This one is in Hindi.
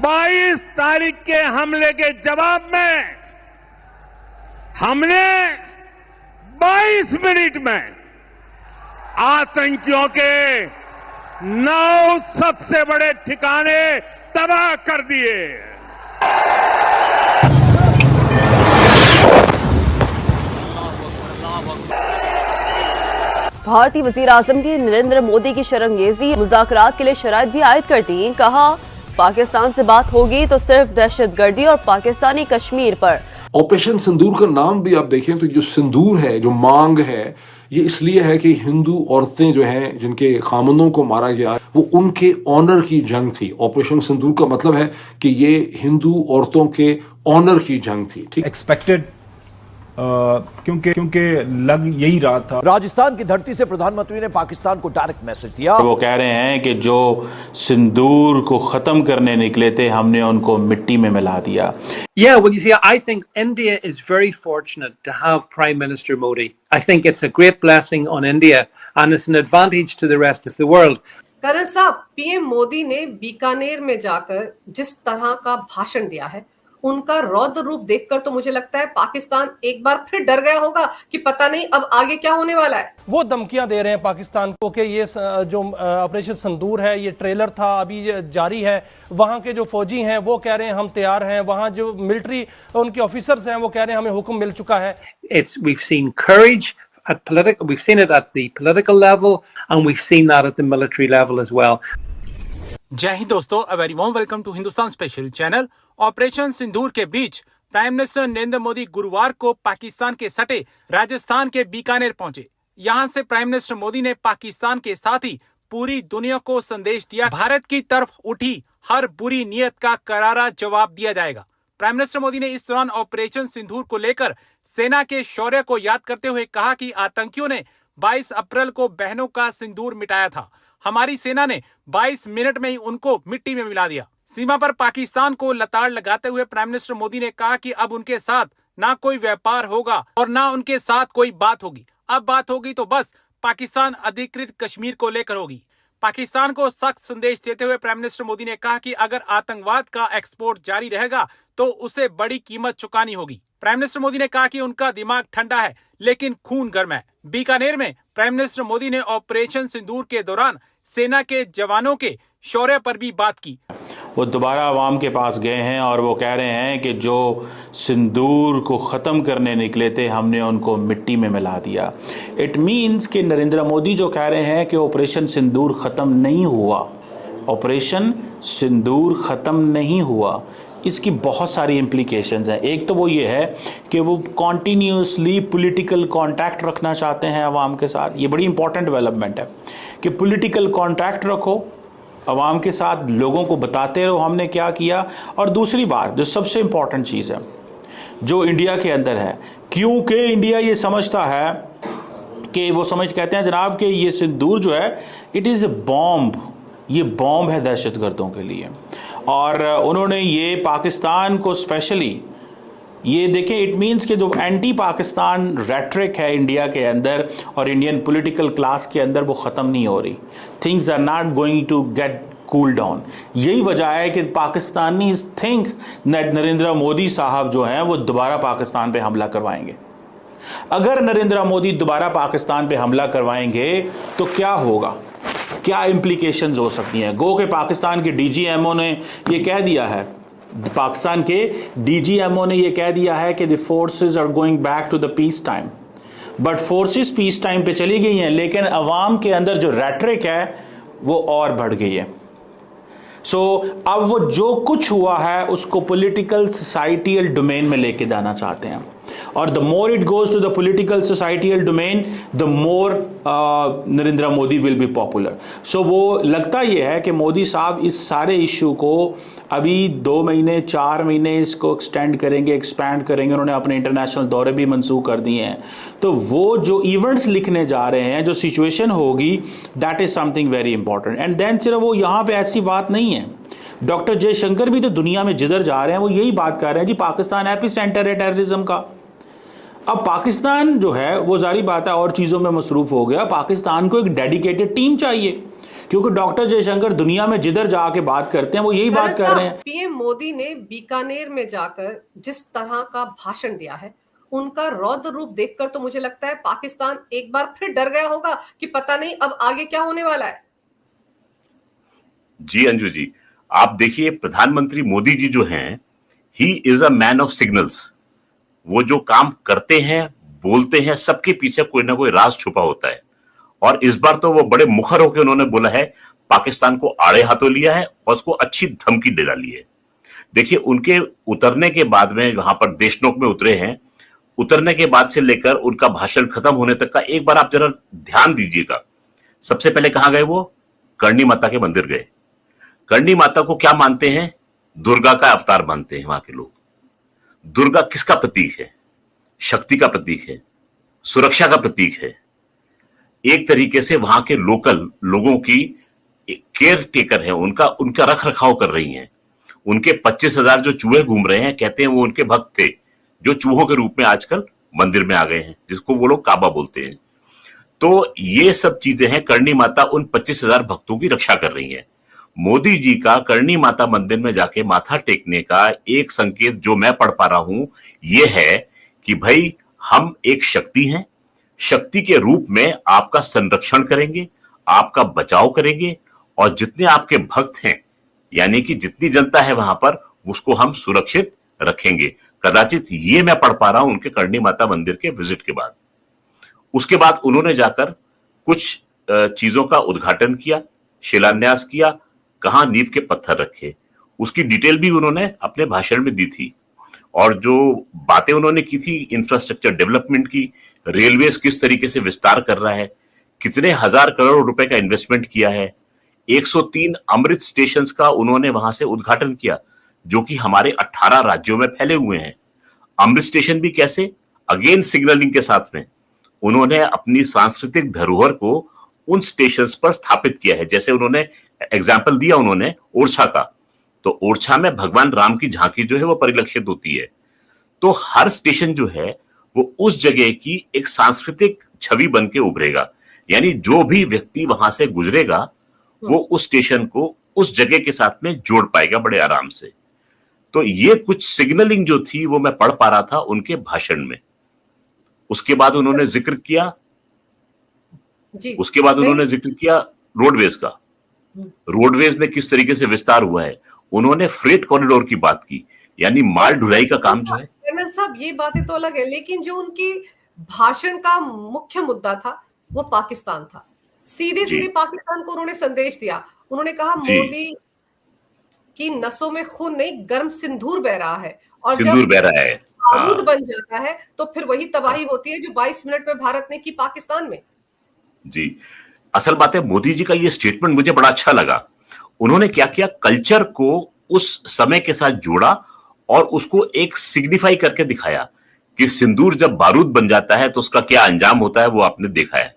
22 तारीख के हमले के जवाब में हमने 22 मिनट में आतंकियों के 9 सबसे बड़े ठिकाने तबाह कर दिए। भारतीय वजीर आजम की नरेंद्र मोदी की शर्मंगेजी मुज़ाकरात के लिए शराइत भी आयद कर दी। कहा पाकिस्तान से बात होगी तो सिर्फ दहशतगर्दी और पाकिस्तानी कश्मीर पर। ऑपरेशन सिंदूर का नाम भी आप देखें तो जो सिंदूर है, जो मांग है, ये इसलिए है कि हिंदू औरतें जो हैं जिनके खामनों को मारा गया वो उनके ऑनर की जंग थी। ऑपरेशन सिंदूर का मतलब है कि ये हिंदू औरतों के ऑनर की जंग थी। ठीक, एक्सपेक्टेड क्योंकि लग यही रहा था। राजस्थान की धरती से प्रधानमंत्री ने पाकिस्तान को डायरेक्ट मैसेज दिया। वो कह रहे हैं कि जो सिंदूर को खत्म करने निकले थे हमने उनको मिट्टी में मिला दिया। Yeah, well, you see, I think India is very fortunate to have Prime Minister Modi. I think it's a great blessing on India and it's an advantage to the rest of the world. Colonel साहब, पीएम मोदी ने बीकानेर में जाकर जिस तरह का भाषण दिया है, उनका रौद्र रूप देखकर तो मुझे लगता है पाकिस्तान एक बार फिर डर गया होगा कि पता नहीं अब आगे क्या होने वाला है। वो धमकियां दे रहे हैं पाकिस्तान को कि ये जो ऑपरेशन सिंदूर है ये ट्रेलर था, अभी जारी है। वहां के जो फौजी हैं वो कह रहे हैं हम तैयार हैं, वहां जो मिलिट्री उनके ऑफिसर्स हैं वो कह रहे हैं हमें हुक्म मिल चुका है। We've seen courage we've seen it at the political level and we've seen that at the military level as well. जय हिंद दोस्तों, a very warm welcome to Hindustan special channel. Operation Sindoor के बीच प्राइम मिनिस्टर नरेंद्र मोदी गुरुवार को पाकिस्तान के सटे राजस्थान के बीकानेर पहुंचे। यहां से प्राइम मिनिस्टर मोदी ने पाकिस्तान के साथ ही पूरी दुनिया को संदेश दिया, भारत की तरफ उठी हर बुरी नीयत का करारा जवाब दिया जाएगा। प्राइम मिनिस्टर मोदी ने इस दौरान ऑपरेशन सिंदूर को लेकर सेना के शौर्य को याद करते हुए कहा कि आतंकियों ने 22 अप्रैल को बहनों का सिंदूर मिटाया था। हमारी सेना ने 22 मिनट में ही उनको मिट्टी में मिला दिया। सीमा पर पाकिस्तान को लताड़ लगाते हुए प्राइम मिनिस्टर मोदी ने कहा कि अब उनके साथ ना कोई व्यापार होगा और ना उनके साथ कोई बात होगी। अब बात होगी तो बस पाकिस्तान अधिकृत कश्मीर को लेकर होगी। पाकिस्तान को सख्त संदेश देते हुए प्राइम मिनिस्टर मोदी ने कहा कि अगर आतंकवाद का एक्सपोर्ट जारी रहेगा तो उसे बड़ी कीमत चुकानी होगी। प्राइम मिनिस्टर मोदी ने कहा कि उनका दिमाग ठंडा है लेकिन खून गर्म है। बीकानेर में प्राइम मिनिस्टर मोदी ने ऑपरेशन सिंदूर के दौरान सेना के जवानों के शौर्य पर भी बात की। वो दोबारा आवाम के पास गए हैं और वो कह रहे हैं कि जो सिंदूर को ख़त्म करने निकले थे हमने उनको मिट्टी में मिला दिया। इट मीन्स कि नरेंद्र मोदी जो कह रहे हैं कि ऑपरेशन सिंदूर ख़त्म नहीं हुआ, ऑपरेशन सिंदूर ख़त्म नहीं हुआ, इसकी बहुत सारी इम्प्लीकेशंस हैं। एक तो वो ये है कि वो कॉन्टीन्यूसली पॉलिटिकल कांटेक्ट रखना चाहते हैं अवाम के साथ। ये बड़ी इंपॉर्टेंट डेवलपमेंट है कि पॉलिटिकल कांटेक्ट रखो अवाम के साथ, लोगों को बताते रहो हमने क्या किया। और दूसरी बात जो सबसे इंपॉर्टेंट चीज़ है जो इंडिया के अंदर है, क्योंकि इंडिया ये समझता है कि वो कहते हैं जनाब कि ये सिंदूर जो है इट इज़ ए बॉम्ब, ये बॉम्ब है दहशतगर्दों के लिए। और उन्होंने ये पाकिस्तान को स्पेशली ये देखें, इट मीन्स कि जो एंटी पाकिस्तान रेट्रिक है इंडिया के अंदर और इंडियन पॉलिटिकल क्लास के अंदर वो ख़त्म नहीं हो रही। Things are not going to get cool down. यही वजह है कि पाकिस्तानी थिंक दैट नरेंद्र मोदी साहब जो हैं वो दोबारा पाकिस्तान पे हमला करवाएंगे। अगर नरेंद्र मोदी दोबारा पाकिस्तान पे हमला करवाएंगे तो क्या होगा, क्या इम्प्लीकेशंस हो सकती हैं। गो के पाकिस्तान के डीजीएमओ ने ये कह दिया है, पाकिस्तान के डीजीएमओ ने ये कह दिया है कि the forces are going back to the peace time. But forces peace time पे चली गई हैं लेकिन अवाम के अंदर जो रेट्रिक है वो और बढ़ गई है। सो अब वो जो कुछ हुआ है उसको पॉलिटिकल सोसाइटियल डोमेन में लेके जाना चाहते हैं और the more it goes to the political societal domain the more Narendra Modi will be popular. So वो लगता यह है कि मोदी साहब इस सारे इशू को अभी 2 महीने 4 महीने इसको एक्सटेंड करेंगे, एक्सपैंड करेंगे। उन्होंने अपने इंटरनेशनल दौरे भी मंसूख कर दिए हैं। तो वो जो इवेंट्स लिखने जा रहे हैं, जो सिचुएशन होगी, that is something very important. And then सिर्फ वो यहाँ पे ऐसी बात नहीं है, डॉक्टर जयशंकर भी तो दुनिया में जिधर जा रहे हैं वो यही बात कर रहे हैं जी पाकिस्तान एपी सेंटर है टेररिज्म का। अब पाकिस्तान जो है वो जारी बात है और चीजों में मसरूफ हो गया। पाकिस्तान को एक डेडिकेटेड टीम चाहिए क्योंकि डॉक्टर जयशंकर दुनिया में जिधर जाके बात करते हैं वो यही बात कर रहे हैं। पीएम मोदी ने बीकानेर में जाकर जिस तरह का भाषण दिया है, उनका रौद्र रूप देखकर तो मुझे लगता है पाकिस्तान एक बार फिर डर गया होगा कि पता नहीं अब आगे क्या होने वाला है। जी अंजू जी, आप देखिए प्रधानमंत्री मोदी जी जो हैं, he is a man of signals. वो जो काम करते हैं, बोलते हैं, सबके पीछे कोई ना कोई राज छुपा होता है। और इस बार तो वो बड़े मुखर होकर उन्होंने बोला है, पाकिस्तान को आड़े हाथों लिया है और उसको अच्छी धमकी दे डाली है। देखिए, उनके उतरने के बाद में वहां पर देशनोक में उतरे हैं, उतरने के बाद से लेकर उनका भाषण खत्म होने तक का एक बार आप जरा ध्यान दीजिएगा। सबसे पहले कहां गए वो? करणी माता के मंदिर गए। करणी माता को क्या मानते हैं? दुर्गा का अवतार मानते हैं वहां के लोग। दुर्गा किसका प्रतीक है? शक्ति का प्रतीक है, सुरक्षा का प्रतीक है। एक तरीके से वहां के लोकल लोगों की केयर टेकर है, उनका रख रखाव कर रही हैं। उनके 25,000 जो चूहे घूम रहे हैं, कहते हैं वो उनके भक्त थे, जो चूहों के रूप में आजकल मंदिर में आ गए हैं, जिसको वो लोग काबा बोलते हैं। तो ये सब चीजें हैं। करणी माता उन 25,000 भक्तों की रक्षा कर रही है। मोदी जी का करणी माता मंदिर में जाके माथा टेकने का एक संकेत जो मैं पढ़ पा रहा हूं, ये है कि भाई हम एक शक्ति हैं, शक्ति के रूप में आपका संरक्षण करेंगे, आपका बचाव करेंगे, और जितने आपके भक्त हैं, यानी कि जितनी जनता है वहां पर, उसको हम सुरक्षित रखेंगे। कदाचित ये मैं पढ़ पा रहा हूं उनके करणी माता मंदिर के विजिट के बाद। उसके बाद उन्होंने जाकर कुछ चीजों का उद्घाटन किया, शिलान्यास किया, कहां नींव के पत्थर रखे, उसकी डिटेल भी उन्होंने अपने भाषण में दी थी। और जो बातें उन्होंने की थी इंफ्रास्ट्रक्चर डेवलपमेंट की, रेलवेज किस तरीके से विस्तार कर रहा है, कितने हजार करोड़ रुपए का इन्वेस्टमेंट किया है, 103 अमृत स्टेशंस का उन्होंने वहां से उद्घाटन किया, जो कि हमारे 18 राज्यों में फैले हुए हैं। अमृत स्टेशन भी कैसे? अगेन सिग्नलिंग के साथ में उन्होंने अपनी सांस्कृतिक धरोहर को उन स्टेशंस पर स्थापित किया है। जैसे उन्होंने एग्जाम्पल दिया उन्होंने ओरछा का, तो ओरछा में भगवान राम की झांकी जो है वो परिलक्षित होती है। तो हर स्टेशन जो है वो उस जगह की एक सांस्कृतिक छवि बन के उभरेगा, यानी जो भी व्यक्ति वहां से गुजरेगा वो उस स्टेशन को उस जगह के साथ में जोड़ पाएगा बड़े आराम से। तो ये कुछ सिग्नलिंग जो थी वो मैं पढ़ पा रहा था उनके भाषण में। उसके बाद उन्होंने जिक्र किया रोडवेज का। रोडवेज में किस तरीके से विस्तार हुआ है। उन्होंने फ्रेट कॉरिडोर की बात की, यानी माल ढुलाई का काम जो है। कर्नल साहब, ये बातें तो अलग है, लेकिन जो उनकी भाषण का मुख्य मुद्दा था वो पाकिस्तान था। सीधे पाकिस्तान को उन्होंने संदेश दिया। उन्होंने कहा मोदी की नसों में खून नहीं, गर्म सिंदूर बह रहा है, और जब बारूद बन जाता है तो फिर वही तबाही होती है जो 22 मिनट में भारत ने की पाकिस्तान में। जी, असल बात है, मोदी जी का ये स्टेटमेंट मुझे बड़ा अच्छा लगा। उन्होंने क्या किया, कल्चर को उस समय के साथ जोड़ा और उसको एक सिग्निफाई करके दिखाया कि सिंदूर जब बारूद बन जाता है तो उसका क्या अंजाम होता है, वो आपने देखा है।